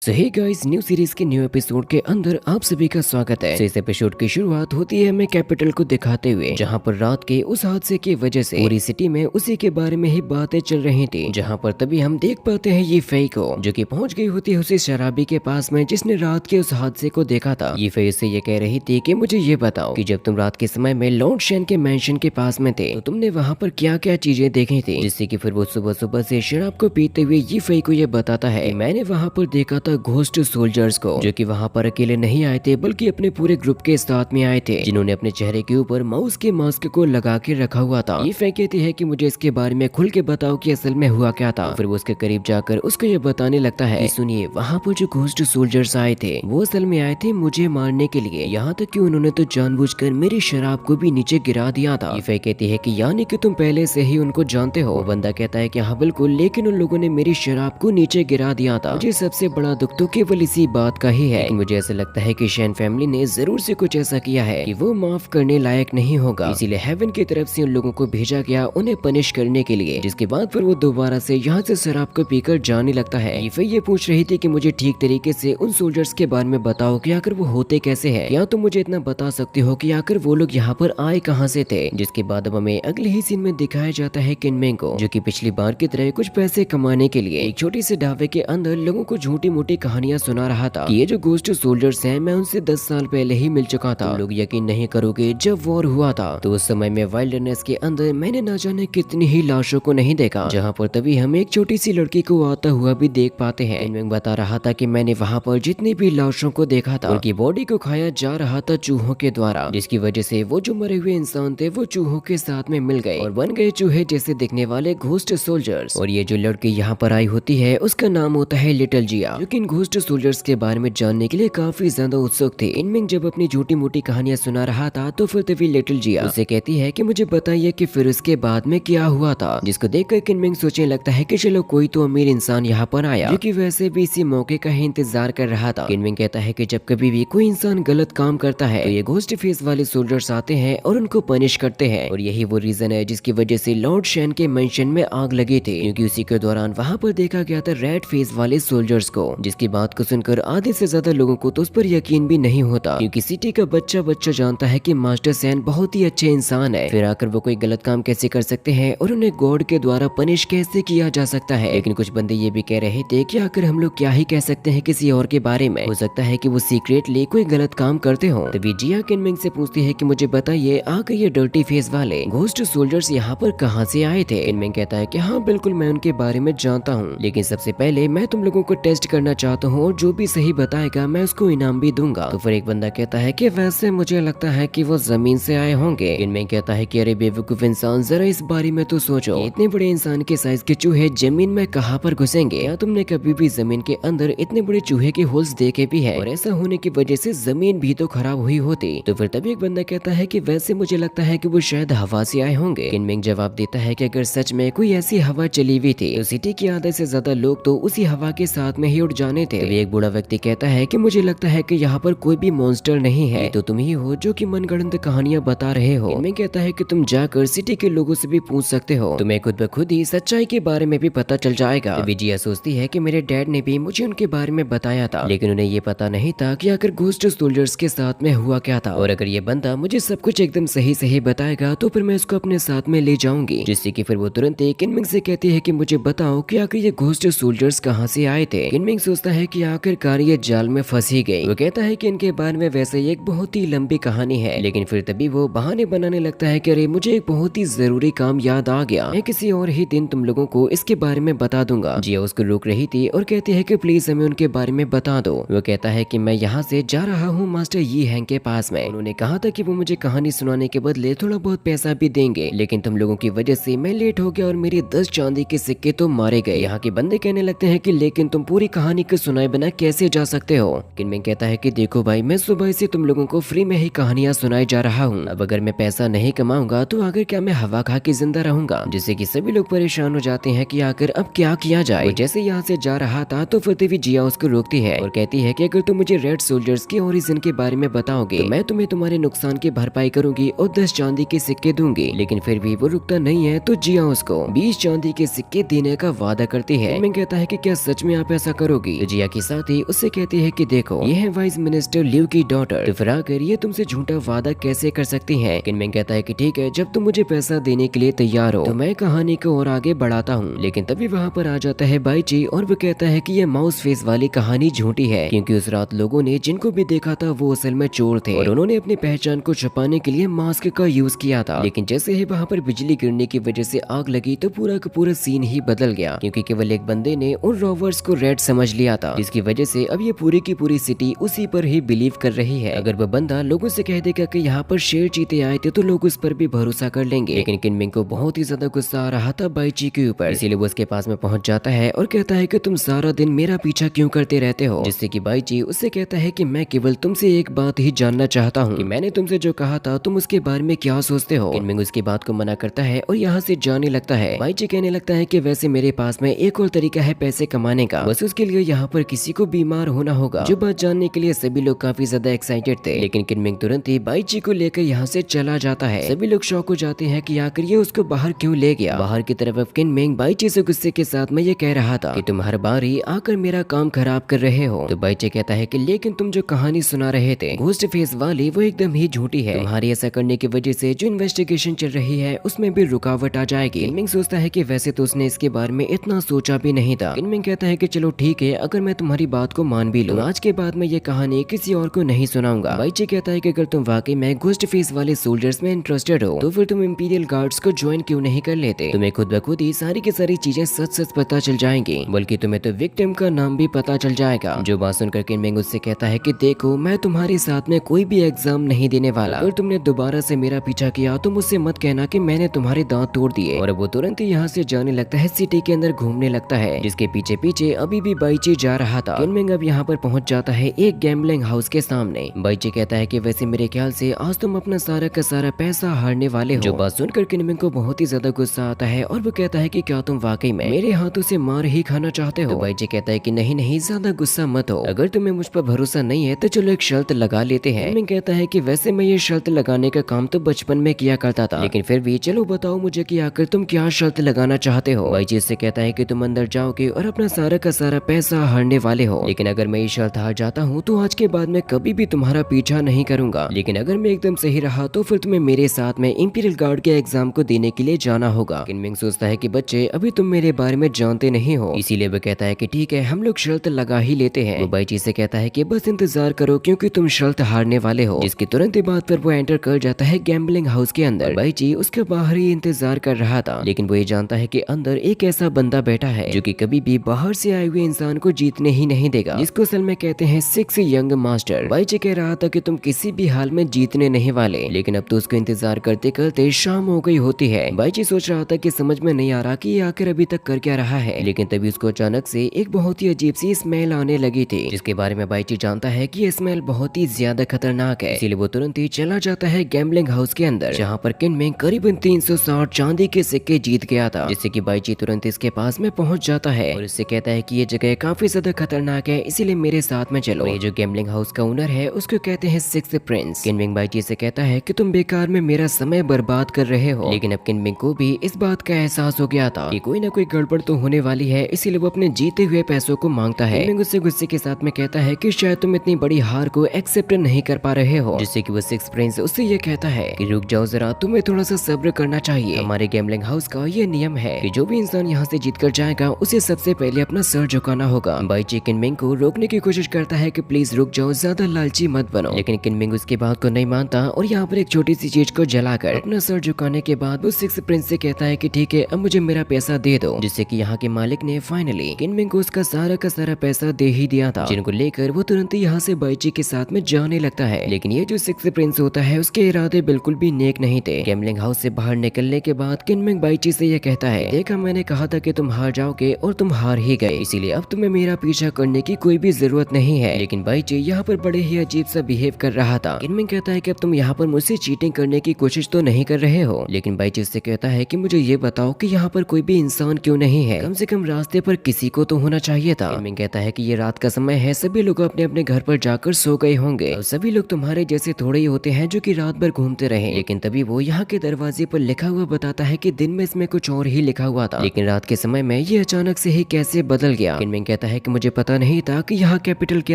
सो hey guys, new series के new episode के अंदर आप सभी का स्वागत है। इस एपिसोड की शुरुआत होती है हमें कैपिटल को दिखाते हुए, जहां पर रात के उस हादसे की वजह से पूरी सिटी में उसी के बारे में ही बातें चल रही थी। जहां पर तभी हम देख पाते हैं ये फेई को, जो कि पहुंच गई होती है उसी शराबी के पास में जिसने रात के उस हादसे को देखा था। ये फेई से ये कह रही थी कि मुझे ये बताओ कि जब तुम रात के समय में लॉर्ड शेन के मैंशन के पास में थे तो तुमने वहाँ पर क्या क्या चीजें देखी थी, जिससे कि फिर वो सुबह सुबह से शराब को पीते हुए ये फेई को ये बताता है मैंने वहाँ पर देखा था घोस्ट सोल्जर्स को, जो कि वहाँ पर अकेले नहीं आए थे बल्कि अपने पूरे ग्रुप के साथ में आए थे, जिन्होंने अपने चेहरे के ऊपर माउस के मास्क को लगा के रखा हुआ था। ये फेई कहती है कि मुझे इसके बारे में खुल के बताओ कि असल में हुआ क्या था। फिर वो उसके करीब जाकर उसको ये बताने लगता है सुनिए, वहाँ पर जो घोस्ट सोल्जर्स आए थे वो असल में आए थे मुझे मारने के लिए, यहाँ तक कि उन्होंने तो जानबूझकर मेरी शराब को भी नीचे गिरा दिया था। ये फेई कहती है कि यानी कि तुम पहले से ही उनको जानते हो। बंदा कहता है कि हाँ बिल्कुल, लेकिन उन लोगों ने मेरी शराब को नीचे गिरा दिया था। मुझे सबसे बड़ा दुख तो केवल इसी बात का ही है, लेकिन मुझे ऐसा लगता है कि शेन फैमिली ने जरूर से कुछ ऐसा किया है कि वो माफ करने लायक नहीं होगा, इसीलिए हेवन की तरफ से उन लोगों को भेजा गया उन्हें पनिश करने के लिए। जिसके बाद फिर वो दोबारा से यहाँ से शराब को पीकर जाने लगता है। ये फेई ये पूछ रही थी कि मुझे ठीक तरीके से उन सोल्जर्स के बारे में बताओ कि आखिर वो होते कैसे हैं, या तुम मुझे इतना बता सकते हो कि आखिर वो लोग यहाँ पर आए कहाँ से थे। जिसके बाद अब हमें अगले ही सीन में दिखाया जाता है किनमेंग को, जो कि पिछली बार की तरह कुछ पैसे कमाने के लिए एक छोटी सी ढाबे के अंदर लोगों को झूठी मोटी कहानियां सुना रहा था कि ये जो घोस्ट सोल्जर्स हैं मैं उनसे 10 साल पहले ही मिल चुका था। तुम लोग यकीन नहीं करोगे, जब वॉर हुआ था तो उस समय में वाइल्डनेस के अंदर मैंने ना जाने कितनी ही लाशों को नहीं देखा, जहाँ पर तभी हम एक छोटी सी लड़की को आता हुआ भी देख पाते हैं। किनमेंग बता रहा था कि मैंने वहाँ पर जितनी भी लाशों को देखा था उनकी बॉडी को खाया जा रहा था चूहों के द्वारा, जिसकी वजह से वो जो मरे हुए इंसान थे वो चूहों के साथ में मिल गए और बन गए चूहे जैसे दिखने वाले घोस्ट सोल्जर्स। और ये जो लड़की यहाँ पर आई होती है उसका नाम होता है लिटिल जिया, जो कि इन घोस्ट सोल्जर्स के बारे में जानने के लिए काफी ज्यादा उत्सुक थी। किनमेंग जब अपनी झूठी मोटी कहानियां सुना रहा था तो फिर तभी लिटिल जिया उसे कहती है कि मुझे बताइए कि फिर उसके बाद में क्या हुआ था, जिसको देखकर किनमेंग सोचने लगता है कि चलो कोई तो अमीर इंसान यहाँ पर आया, जो कि वैसे भी इसी मौके का ही इंतजार कर रहा था। किनमेंग कहता है कि जब कभी भी कोई इंसान गलत काम करता है तो ये घोस्ट फेस वाले सोल्जर्स आते हैं और उनको पनिश करते हैं, और यही वो रीजन है जिसकी वजह से लॉर्ड शेन के मेंशन में आग लगी थी, क्योंकि उसी के दौरान वहाँ पर देखा गया था रेड फेस वाले सोल्जर्स को। जिसकी बात को सुनकर आधे से ज्यादा लोगों को तो उस पर यकीन भी नहीं होता, क्योंकि सिटी का बच्चा बच्चा जानता है कि मास्टर सैन बहुत ही अच्छे इंसान है, फिर आकर वो कोई गलत काम कैसे कर सकते हैं और उन्हें गॉड के द्वारा पनिश कैसे किया जा सकता है। लेकिन कुछ बंदे ये भी कह रहे थे कि आकर हम लोग क्या ही कह सकते हैं किसी और के बारे में, हो सकता है कि वो सीक्रेटली कोई गलत काम करते हो। तभी जिया किनमेंग से पूछती है कि मुझे बताइए आकर ये डर्टी फेस वाले घोस्ट सोल्जर्स यहाँ पर कहाँ से आए थे। किनमेंग कहता है कि हाँ बिल्कुल, मैं उनके बारे में जानता हूँ, लेकिन सबसे पहले मैं तुम लोगों को टेस्ट करना चाहता हूँ और जो भी सही बताएगा मैं उसको इनाम भी दूंगा। तो फिर एक बंदा कहता है कि वैसे मुझे लगता है कि वो जमीन से आए होंगे। किनमेंग कहता है कि अरे बेवकूफ इंसान, जरा इस बारे में तो सोचो, इतने बड़े इंसान के साइज के चूहे जमीन में कहाँ पर घुसेंगे? या तुमने कभी भी जमीन के अंदर इतने बड़े चूहे के होल्स देखे भी है? और ऐसा होने की वजह से जमीन भी तो खराब हुई होती। तो फिर तभी एक बंदा कहता है कि वैसे मुझे लगता है कि वो शायद हवा से आए होंगे। किनमेंग जवाब देता है कि अगर सच में कोई ऐसी हवा चली हुई थी तो सिटी के आधे से ज्यादा लोग तो उसी हवा के साथ में ही उड़ जाने थे। तभी एक बूढ़ा व्यक्ति कहता है कि मुझे लगता है कि यहाँ पर कोई भी मॉन्स्टर नहीं है, तो तुम ही हो जो कि मनगढ़ंत कहानियां बता रहे हो। किनमेंग कहता है कि तुम जाकर सिटी के लोगों से भी पूछ सकते हो, तुम्हें खुद ब खुद ही सच्चाई के बारे में भी पता चल जाएगा। तभी जिया सोचती है कि मेरे डैड ने भी मुझे उनके बारे में बताया था, लेकिन उन्हें ये पता नहीं था कि आखिर घोस्ट सोल्जर्स के साथ में हुआ क्या था, और अगर ये बंदा मुझे सब कुछ एकदम सही सही बताएगा तो फिर मैं इसको अपने साथ में ले जाऊंगी। जिससे कि फिर वो तुरंत ही किनमेंग से कहती है कि मुझे बताओ कि आखिर ये घोस्ट सोल्जर्स कहाँ से आए थे। किनमेंग सोचता है कि आखिरकार ये जाल में फंसी गई। वो कहता है कि इनके बारे में वैसे एक बहुत ही लंबी कहानी है, लेकिन फिर तभी वो बहाने बनाने लगता है कि अरे मुझे एक बहुत ही जरूरी काम याद आ गया, मैं किसी और ही दिन तुम लोगों को इसके बारे में बता दूंगा। जिया उसको रोक रही थी और कहती है कि प्लीज हमें उनके बारे में बता दो। वो कहता है कि मैं यहाँ से जा रहा हूँ मास्टर यी हैंग के पास में, उन्होंने कहा था कि वो मुझे कहानी सुनाने के बदले थोड़ा बहुत पैसा भी देंगे, लेकिन तुम लोगों की वजह से मैं लेट हो गया और मेरे 10 चांदी के सिक्के तो मारे गए। यहाँ के बंदे कहने लगते हैं कि लेकिन तुम पूरी कहानी को सुनाए बिना कैसे जा सकते हो? किनमेंग कहता है कि देखो भाई, मैं सुबह से तुम लोगों को फ्री में ही कहानियां सुनाई जा रहा हूँ, अब अगर मैं पैसा नहीं कमाऊंगा तो आखिर क्या मैं हवा खा के जिंदा रहूंगा? जिससे कि सभी लोग परेशान हो जाते हैं कि आखिर अब क्या किया जाए। जैसे यहाँ से जा रहा था तो फिर तभी जिया उसको रोकती है और कहती है कि अगर तुम मुझे रेड सोल्जर्स के ओरिजिन के बारे में बताओगे तो मैं तुम्हें तुम्हारे नुकसान की भरपाई करूंगी और 10 चांदी के सिक्के दूंगी। लेकिन फिर भी वो रुकता नहीं है तो जिया उसको 20 चांदी के सिक्के देने का वादा करती है। किनमेंग कहता है कि क्या सच में आप ऐसा करोगी? थी। तो जिया के साथ ही उससे कहती है कि देखो ये है वाइस मिनिस्टर लियू की डॉटर, तो फिर आकर ये तुमसे झूठा वादा कैसे कर सकती है। किनमिंग कहता है कि ठीक है, जब तुम मुझे पैसा देने के लिए तैयार हो तो मैं कहानी को और आगे बढ़ाता हूँ। लेकिन तभी वहाँ पर आ जाता है बाइची और वो कहता है कि ये माउस फेस वाली कहानी झूठी है, क्योंकि उस रात लोगों ने जिनको भी देखा था वो असल में चोर थे और उन्होंने अपनी पहचान को छुपाने के लिए मास्क का यूज किया था। लेकिन जैसे ही वहाँ पर बिजली गिरने की वजह से आग लगी तो पूरा का पूरा सीन ही बदल गया, क्योंकि केवल एक बंदे ने उन रोवर्स को रेड समझ लिया था, जिसकी वजह से अब ये पूरी की पूरी सिटी उसी पर ही बिलीव कर रही है। अगर वो बंदा लोगों से कह देगा कि यहाँ पर शेर चीते आए थे तो लोग उस पर भी भरोसा कर लेंगे। लेकिन किनमिंग को बहुत ही ज्यादा गुस्सा आ रहा था बाइची के ऊपर, इसीलिए वो उसके पास में पहुंच जाता है और कहता है कि तुम सारा दिन मेरा पीछा क्यों करते रहते हो। जिससे कि बाइची उससे कहता है कि मैं केवल तुमसे एक बात ही जानना चाहता हूँ कि मैंने तुमसे जो कहा था तुम उसके बारे में क्या सोचते हो। किनमिंग उसकी बात को मना करता है और यहाँ से जाने लगता है। बाइची कहने लगता है कि वैसे मेरे पास में एक और तरीका है पैसे कमाने का, बस उसके लिए यहाँ पर किसी को बीमार होना होगा। जो बात जानने के लिए सभी लोग काफी ज्यादा एक्साइटेड थे, लेकिन किनमिंग तुरंत ही बाइची को लेकर यहाँ से चला जाता है। सभी लोग शॉक हो जाते हैं कि आखिर ये उसको बाहर क्यों ले गया। बाहर की तरफ किनमिंग बाइची से गुस्से के साथ में ये कह रहा था कि तुम हर बार ही आकर मेरा काम खराब कर रहे हो। तो बाइची कहता है कि लेकिन तुम जो कहानी सुना रहे थे घोस्ट फेस वाली वो एकदम ही झूठी है। तुम्हारी ऐसा करने की वजह से जो इन्वेस्टिगेशन चल रही है उसमें भी रुकावट आ जाएगी। किनमिंग सोचता है कि वैसे तो उसने इसके बारे में इतना सोचा भी नहीं था। किनमिंग कहता है कि चलो ठीक है, अगर मैं तुम्हारी बात को मान भी लूं, आज के बाद में ये कहानी किसी और को नहीं सुनाऊंगा। बाइची कहता है कि अगर तुम वाकई में घोस्ट फेस वाले सोल्जर्स में इंटरेस्टेड हो तो फिर तुम इंपीरियल गार्ड्स को ज्वाइन क्यों नहीं कर लेते। तुम्हें खुद ब खुद ही सारी की सारी चीजें सच सच पता चल जाएंगी, बल्कि तुम्हें तो विक्टिम का नाम भी पता चल जाएगा। जो बात सुनकर किनमिंग उससे कहता है कि देखो मैं तुम्हारे साथ में कोई भी एग्जाम नहीं देने वाला, अगर तुमने दोबारा से मेरा पीछा किया तो मुझसे मत कहना कि मैंने तुम्हारे दांत तोड़ दिए। और वो तुरंत ही यहाँ से जाने लगता है, सिटी के अंदर घूमने लगता है, जिसके पीछे पीछे अभी भी बाइची जा रहा था। किनमिंग अब यहाँ पर पहुंच जाता है एक गैम्बलिंग हाउस के सामने। बाइची कहता है कि वैसे मेरे ख्याल से आज तुम अपना सारा का सारा पैसा हारने वाले हो। जो बात सुनकर किनमिंग को बहुत ही ज्यादा गुस्सा आता है और वो कहता है कि क्या तुम वाकई में मेरे हाथों से मार ही खाना चाहते हो। तो बाइची कहता है कि नहीं नहीं, ज्यादा गुस्सा मत हो, अगर तुम्हें मुझ पर भरोसा नहीं है तो चलो एक शर्त लगा लेते हैं। किनमिंग कहता है कि वैसे मैं ये शर्त लगाने का काम तो बचपन में किया करता था, लेकिन फिर भी चलो बताओ मुझे कि आखिर तुम क्या शर्त लगाना चाहते हो। बाइची से कहता है कि तुम अंदर जाओगे और अपना सारा का सारा पैसा हारने वाले हो, लेकिन अगर मैं ये शर्त हार जाता हूँ तो आज के बाद मैं कभी भी तुम्हारा पीछा नहीं करूंगा, लेकिन अगर मैं एकदम सही रहा तो फिर तुम्हें मेरे साथ में इंपीरियल गार्ड के एग्जाम को देने के लिए जाना होगा। किनमिंग सोचता है कि बच्चे अभी तुम मेरे बारे में जानते नहीं हो, इसीलिए वो कहता है कि ठीक है हम लोग शर्त लगा ही लेते हैं। वो बाइची से कहता है कि बस इंतजार करो क्योंकि तुम शर्त हारने वाले हो। जिसकी तुरंत ही बाद पर वो एंटर कर जाता है गैम्बलिंग हाउस के अंदर। बाइची उसके बाहर ही इंतजार कर रहा था, लेकिन वो ये जानता है कि अंदर एक ऐसा बंदा बैठा है जो कि कभी भी बाहर से आए हुए इंसान को जीतने ही नहीं देगा, जिसको असल में कहते हैं 6 यंग मास्टर। बाइची कह रहा था कि तुम किसी भी हाल में जीतने नहीं वाले, लेकिन अब तो उसको इंतजार करते करते शाम हो गई होती है। बाइची सोच रहा था कि समझ में नहीं आ रहा कि ये आखिर अभी तक कर क्या रहा है, लेकिन तभी उसको अचानक से एक बहुत ही अजीब सी स्मेल आने लगी थी, जिसके बारे में बाइची जानता है कि ये स्मेल बहुत ही ज्यादा खतरनाक है। इसीलिए वो तुरंत ही चला जाता है गैम्बलिंग हाउस के अंदर, जहाँ पर किनमिंग करीबन 360 चांदी के सिक्के जीत गया था। जिससे कि बाइची तुरंत इसके पास में पहुंच जाता है और इससे कहता है कि ये जगह काफी ज्यादा खतरनाक है, इसीलिए मेरे साथ में चलो। ये जो गैम्बलिंग हाउस का ओनर है उसको कहते हैं 6 प्रिंस। किनमिंग बाइची से कहता है कि तुम बेकार में मेरा समय बर्बाद कर रहे हो, लेकिन अब किनमिंग को भी इस बात का एहसास हो गया था कि कोई ना कोई गड़बड़ तो होने वाली है, इसीलिए वो अपने जीते हुए पैसों को मांगता है। किनमिंग उससे गुस्से के साथ में कहता है कि शायद तुम इतनी बड़ी हार को एक्सेप्ट नहीं कर पा रहे हो, जिससे कि वो 6 प्रिंस उससे ये कहता है कि रुक जाओ जरा, तुम्हें थोड़ा सा सब्र करना चाहिए। हमारे गैम्बलिंग हाउस का ये नियम है कि जो भी इंसान यहाँ से जीत कर जाएगा उसे सबसे पहले अपना सर झुकाना होगा। बाइची किनमिंग को रोकने की कोशिश करता है कि प्लीज रुक जाओ, ज्यादा लालची मत बनो, लेकिन किनमिंग उसकी बात को नहीं मानता और यहाँ पर एक छोटी सी चीज को जलाकर अपना सर झुकाने के बाद वो 6 प्रिंस से कहता है कि ठीक है अब मुझे मेरा पैसा दे दो, जिससे कि यहाँ के मालिक ने फाइनली किनमिंग को उसका सारा का सारा पैसा दे ही दिया था, जिनको लेकर वो तुरंत ही यहाँ से बाइची के साथ में जाने लगता है। लेकिन ये जो 6 प्रिंस होता है उसके इरादे बिल्कुल भी नेक नहीं थे। गैम्बलिंग हाउस से बाहर निकलने के बाद किनमिंग बाइची से ये कहता है, देखा मैंने कहा था कि तुम हार जाओगे और तुम हार ही गए, इसीलिए अब तुम्हें मेरा पीछा करने की कोई भी जरूरत नहीं है। लेकिन बाइची यहाँ पर बड़े ही अजीब सा बिहेव कर रहा था। किनमिंग कहता है कि अब तुम यहाँ पर मुझसे चीटिंग करने की कोशिश तो नहीं कर रहे हो, लेकिन बाइची उससे कहता है कि मुझे ये बताओ कि यहाँ पर कोई भी इंसान क्यों नहीं है, कम से कम रास्ते पर किसी को तो होना चाहिए था। किनमिंग कहता है कि ये रात का समय है, सभी लोग अपने अपने घर पर जाकर सो गए होंगे और सभी लोग तुम्हारे जैसे थोड़े ही होते हैं जो कि रात भर घूमते रहे। लेकिन तभी वो यहाँ के दरवाजे पर लिखा हुआ बताता है कि दिन में इसमें कुछ और ही लिखा हुआ था, लेकिन रात के समय में ये अचानक से ही कैसे बदल गया। किनमिंग कहता है कि मुझे पता नहीं था कि यहाँ कैपिटल के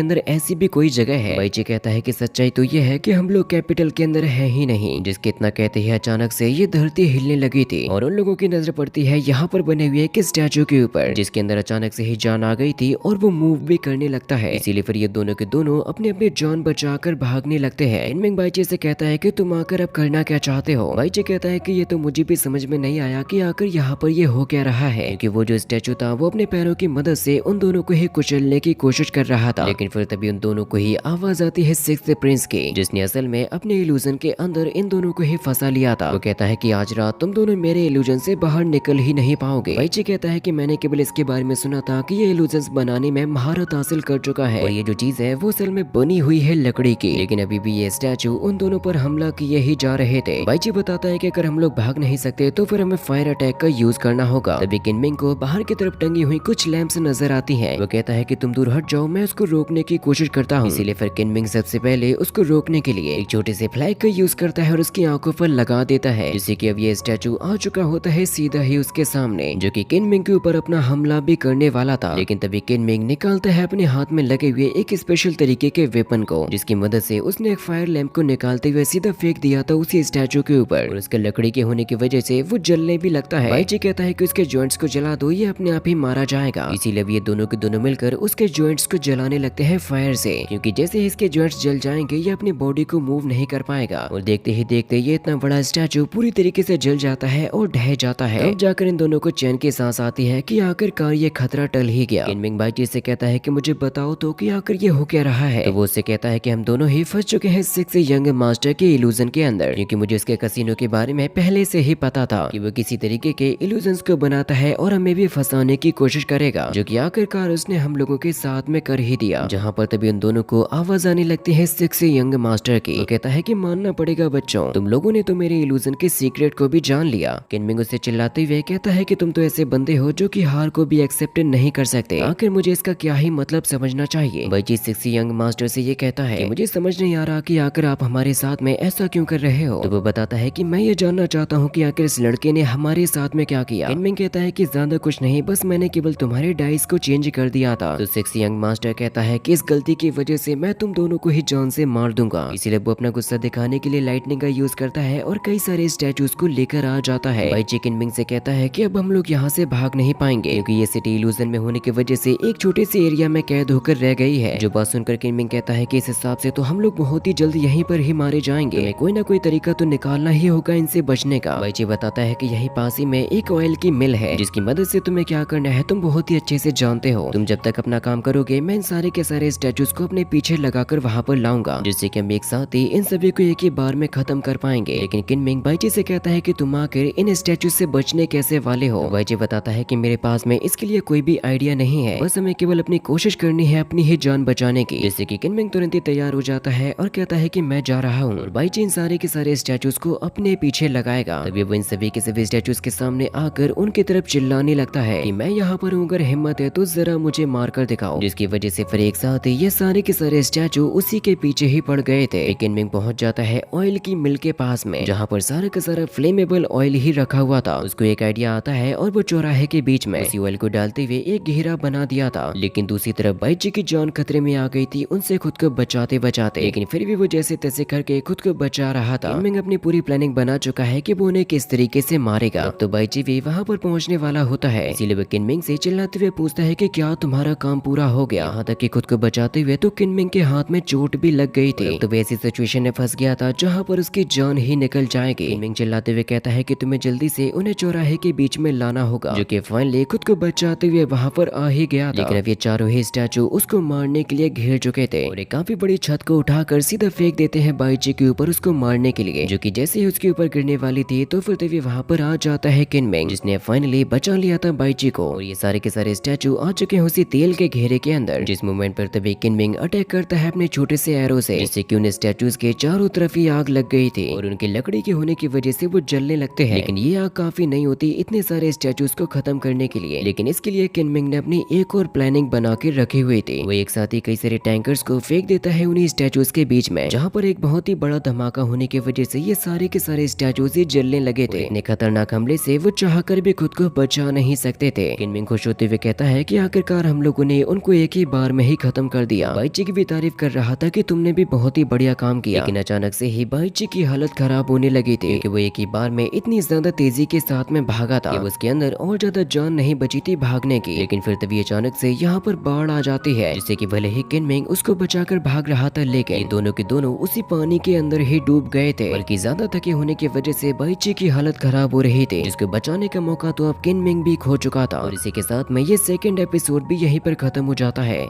अंदर ऐसी भी कोई जगह है। बाइची कहता है कि सच्चाई तो ये है कि हम लोग कैपिटल के अंदर है ही नहीं। जिसके इतना कहते ही अचानक से ये धरती हिलने लगी थी और उन लोगों की नजर पड़ती है यहाँ पर बने हुए एक स्टैचू के ऊपर, जिसके अंदर अचानक से ही जान आ गई थी और वो मूव भी करने लगता है। इसीलिए फिर ये दोनों के दोनों अपने अपने जान बचाकर भागने लगते हैं। किनमिंग बाइची से कहता है कि तुम आकर अब करना क्या चाहते हो। बाइची कहता है कि ये तो मुझे भी समझ में नहीं आया कि आकर यहाँ पर ये हो क्या रहा है, क्योंकि वो जो स्टैचू था वो अपने पैरों की मदद से उन दोनों को ही कुचलने की कोशिश कर रहा था। लेकिन फिर तभी उन दोनों को ही आवाज आती है सिक्स्थ प्रिंस की, जिसने असल में अपने इल्यूजन के अंदर इन दोनों को ही फंसा लिया था। वो कहता है कि आज रात तुम दोनों मेरे इल्यूजन से बाहर निकल ही नहीं पाओगे। बाइची कहता है कि मैंने केवल इसके बारे में सुना था कि ये इल्यूजन्स बनाने में महारत हासिल कर चुका है और ये जो चीज है वो असल में बनी हुई है लकड़ी की। लेकिन अभी भी ये स्टैचू उन दोनों पर हमला किए ही जा रहे थे। बाइची बताता है कि अगर हम लोग भाग नहीं सकते तो फिर हमें फायर अटैक का यूज करना होगा। तभी किनमिंग को बाहर की तरफ टंगी हुई कुछ लैंप्स नजर आती हैं। वो कहता है कि तुम दूर हट जाओ, मैं उसको रोकने की कोशिश करता हूँ। इसीलिए फिर किनमिंग सबसे पहले उसको रोकने के लिए एक छोटे से फ्लैग का यूज करता है और उसकी आंखों पर लगा देता है, जिससे कि अब ये स्टैचू आ चुका होता है सीधा ही उसके सामने, जो कि किनमिंग के ऊपर अपना हमला भी करने वाला था। लेकिन तभी किनमिंग निकालता है अपने हाथ में लगे हुए एक स्पेशल तरीके के वेपन को, जिसकी मदद से उसने एक फायर लैंप को निकालते हुए सीधा फेंक दिया था उसी स्टैचू के ऊपर और उसके लकड़ी के होने की वजह से वो जलने भी लगता है। बाइची कहता है कि उसके जॉइंट्स को जला दो, ये अपने आप ही मारा जाएगा। इसीलिए ये दोनों के दोनों मिलकर उसके जॉइंट्स को जलाने लगते हैं फायर से, क्योंकि जैसे ही इसके जॉइंट्स जल जाएंगे ये अपनी बॉडी को मूव नहीं कर पाएगा। और देखते ही देखते ये इतना बड़ा स्टैचू पूरी तरीके से जल जाता है और ढह जाता है। तब जाकर इन दोनों को चैन की सांस आती है कि आखिरकार ये खतरा टल ही गया। किनमिंग बाइची से कहता है कि मुझे बताओ तो कि आखिर ये हो क्या रहा है। तो वो उससे कहता है कि हम दोनों ही फंस चुके हैं सिक्स यंग मास्टर के इल्यूजन के अंदर, क्योंकि मुझे उसके कसिनो के बारे में पहले से ही पता था कि वो किसी तरीके के इल्यूजन्स को बनाता है और हमें भी फंसाने की कोशिश करेगा, जो कि आखिरकार उसने हम लोगों के साथ में कर ही दिया। जहाँ पर तभी उन दोनों को आवाज आने लगती है सिक्स यंग मास्टर की। वो कहता है कि मानना पड़ेगा बच्चों, तुम लोगों ने तो मेरे इल्यूजन के सीक्रेट को भी जान लिया। किनमिंग उससे चिल्लाते हुए कहता है कि तुम तो ऐसे बंदे हो जो कि हार को भी एक्सेप्ट नहीं कर सकते, आखिर मुझे इसका क्या ही मतलब समझना चाहिए। बाइची सिक्स यंग मास्टर से ये कहता है कि मुझे समझ नहीं आ रहा कि आखिर आप हमारे साथ में ऐसा क्यों कर रहे हो। तो वो बताता है कि मैं ये जानना चाहता हूँ कि आखिर इस लड़के ने हमारे साथ में क्या किया। किनमिंग कहता है कि ज्यादा कुछ नहीं, बस मैंने केवल तुम्हारे डाइस को चेंज कर दिया था। तो सिक्स यंग मास्टर कहता है कि इस गलती की वजह से मैं तुम दोनों को ही जान से मार दूंगा। इसीलिए वो अपना गुस्सा दिखाने के लिए लाइटनिंग का यूज करता है और कई सारे स्टैचूज को लेकर आ जाता है। बाइची किनमिंग से कहता है कि अब हम लोग यहाँ से भाग नहीं पाएंगे, क्योंकि ये सिटी इल्यूजन में होने की वजह से एक छोटे से एरिया में कैद होकर रह गई है। जो बात सुनकर किनमिंग कहता है कि इस हिसाब से तो हम लोग बहुत ही जल्द यहीं पर ही मारे जाएंगे, तुम्हें कोई ना कोई तरीका तो निकालना ही होगा इनसे बचने का। बाइची बताता है कि यही पास ही में एक ऑयल की मिल है, जिसकी मदद से तुम्हें क्या करना है तुम बहुत ही अच्छे से जानते हो। तुम जब तक अपना काम करोगे मैं इन सारे के सारे स्टैचूज को अपने पीछे लगाकर वहाँ पर लाऊंगा, जिससे कि हम एक साथ ही इन सभी को एक ही बार में खत्म कर पाएंगे। लेकिन किनमिंग बाइची से कहता है कि तुम आखिर इन स्टैचूज से बचने कैसे वाले हो। बाइची बताता है कि मेरे पास में इसके लिए कोई भी आइडिया नहीं है, बस हमें केवल अपनी कोशिश करनी है अपनी ही जान बचाने की। जिससे कि किनमिंग तुरंत ही तैयार हो जाता है और कहता है कि मैं जा रहा हूँ। और बाइची इन सारे के सारे स्टैचूज को अपने पीछे लगाएगा। तभी वो इन सभी के सभी स्टैचूज के सामने आकर उनकी तरफ चिल्लाने लगता है कि मैं यहाँ पर हूँ, अगर हिम्मत है तो जरा मुझे मार कर दिखाओ। जिसकी वजह से फिर एक साथ ये सारे के सारे स्टैचू उसी के पीछे ही पड़ गए थे। किनमिंग पहुंच जाता है ऑयल की मिल के पास में, जहाँ पर सारा का सारा फ्लेमेबल ऑयल ही रखा हुआ था। उसको एक आइडिया आता है और वो चौराहे के बीच में उसी ऑयल को डालते हुए एक घेरा बना दिया था। लेकिन दूसरी तरफ बाइची की जान खतरे में आ गई थी उनसे खुद को बचाते बचाते, लेकिन फिर भी वो जैसे तैसे करके खुद को बचा रहा था। किनमिंग अपनी पूरी प्लानिंग बना चुका है कि वो उन्हें किस तरीके से मारेगा। तो बाइची भी वहाँ पर पहुँचने वाला होता है, इसीलिए वो किनमिंग से चिल्लाते हुए पूछता है कि क्या तुम्हारा काम पूरा हो गया। यहाँ तक कि खुद को बचाते हुए तो किनमिंग के हाथ में चोट भी लग गई थी। तो वैसी सिचुएशन में फंस गया था जहाँ पर उसकी जान ही निकल जाएगी। किनमिंग चिल्लाते हुए कहता है कि तुम्हें जल्दी से उन्हें चौराहे के बीच में लाना होगा, जो कि फाइनली खुद को बचाते हुए वहाँ पर आ ही गया था। लेकिन अब ये चारों ही स्टैचू उसको मारने के लिए घेर चुके थे और एक काफी बड़ी छत को उठाकर सीधा फेंक देते हैं बाइची के ऊपर उसको मारने के लिए, जो कि जैसे ही उसके ऊपर गिरने वाली थी तो फिर तभी वहाँ पर आ जाता है किनमिंग, जिसने फाइनली बचा लिया था बाइची को। और ये सारे के सारे स्टैचू आ चुके हैं उसी तेल के घेरे के अंदर। जिस मोमेंट पर तभी किनमिंग अटैक करता है अपने छोटे से एरो से, जिससे कि उन स्टैचूज के चारों तरफ ही आग लग गई थी और उनकी लकड़ी के होने की वजह से वो जलने लगते हैं। लेकिन ये आग काफी नहीं होती इतने सारे स्टैचूज को खत्म करने के लिए, लेकिन इसके लिए किनमिंग ने अपनी एक और प्लानिंग बना के रखी हुई थी। वो एक साथ ही कई सारे टैंकर्स को फेंक देता है उन्हीं स्टैचूज के बीच में, जहाँ पर एक बहुत ही बड़ा धमाका होने की वजह से ये सारे के सारे स्टैचूज ही जलने लगे थे। इतने खतरनाक हमले से वो चाहकर भी खुद को बचा नहीं सकते थे। किनमिंग खुश होते हुए कहता है कि आखिरकार हम लोगों ने उनको एक ही बार में ही खत्म कर दिया। बाइची की भी तारीफ कर रहा था कि तुमने भी बहुत ही बढ़िया काम किया, लेकिन अचानक से ही बाइची की हालत खराब होने लगी थी क्योंकि वो एक ही बार में इतनी ज्यादा तेजी के साथ में भागा था कि उसके अंदर और ज्यादा जान नहीं बची थी भागने की। लेकिन फिर तभी अचानक से यहाँ पर बाढ़ आ जाती है, जिससे कि भले ही किनमिंग उसको बचाकर भाग रहा था, लेकिन ये दोनों के दोनों उसी पानी के अंदर ही डूब गए थे। बल्कि ज्यादा थके होने की वजह से बाइची की हालत खराब हो रही थी, जिसको बचाने का मौका तो अब किनमिंग भी खो चुका था। और इसी के साथ में ये सेकंड एपिसोड भी यहीं पर खत्म हो जाता है।